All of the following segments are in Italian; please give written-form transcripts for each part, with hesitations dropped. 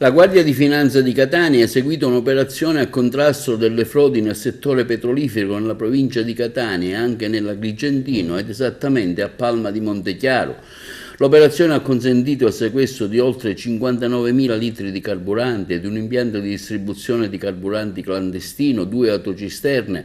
La Guardia di Finanza di Catania ha eseguito un'operazione a contrasto delle frodi nel settore petrolifero nella provincia di Catania e anche nell'Agrigentino ed esattamente a Palma di Montechiaro. L'operazione ha consentito il sequestro di oltre 59.000 litri di carburante e di un impianto di distribuzione di carburanti clandestino, 2 autocisterne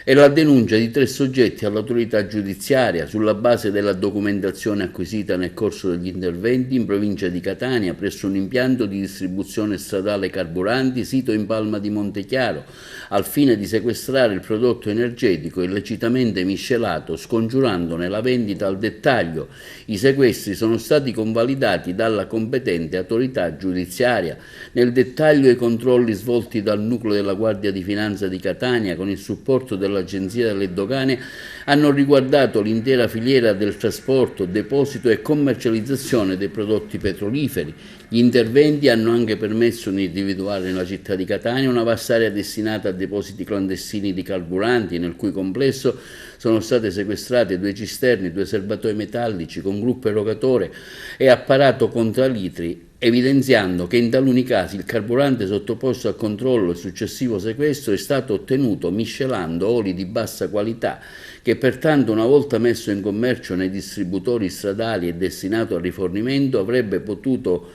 e la denuncia di 3 soggetti all'autorità giudiziaria sulla base della documentazione acquisita nel corso degli interventi in provincia di Catania presso un impianto di distribuzione stradale carburanti sito in Palma di Montechiaro, al fine di sequestrare il prodotto energetico illecitamente miscelato, scongiurandone la vendita al dettaglio. I sequestri sono stati convalidati dalla competente autorità giudiziaria. Nel dettaglio, i controlli svolti dal nucleo della Guardia di Finanza di Catania con il supporto dell'Agenzia delle Dogane hanno riguardato l'intera filiera del trasporto, deposito e commercializzazione dei prodotti petroliferi. Gli interventi hanno anche permesso di individuare nella città di Catania una vasta area destinata a depositi clandestini di carburanti, nel cui complesso sono state sequestrate 2 cisterni, 2 serbatoi metallici con gruppo erogatore e apparato contralitri, evidenziando che in taluni casi il carburante sottoposto a controllo e successivo sequestro è stato ottenuto miscelando oli di bassa qualità, che pertanto, una volta messo in commercio nei distributori stradali e destinato al rifornimento, avrebbe potuto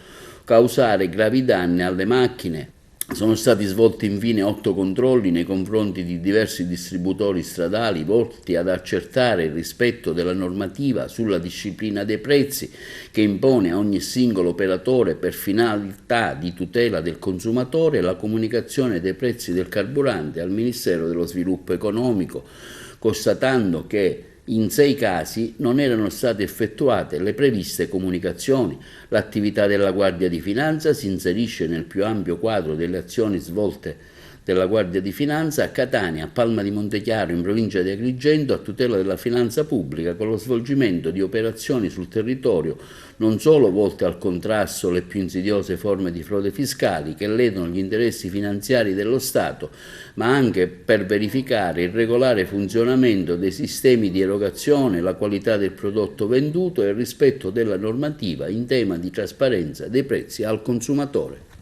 causare gravi danni alle macchine. Sono stati svolti infine 8 controlli nei confronti di diversi distributori stradali volti ad accertare il rispetto della normativa sulla disciplina dei prezzi, che impone a ogni singolo operatore, per finalità di tutela del consumatore, la comunicazione dei prezzi del carburante al Ministero dello Sviluppo Economico, constatando che in 6 casi non erano state effettuate le previste comunicazioni. L'attività della Guardia di Finanza si inserisce nel più ampio quadro delle azioni svolte della Guardia di Finanza a Catania, a Palma di Montechiaro, in provincia di Agrigento, a tutela della finanza pubblica, con lo svolgimento di operazioni sul territorio non solo volte al contrasto alle più insidiose forme di frode fiscali che ledono gli interessi finanziari dello Stato, ma anche per verificare il regolare funzionamento dei sistemi di erogazione, la qualità del prodotto venduto e il rispetto della normativa in tema di trasparenza dei prezzi al consumatore.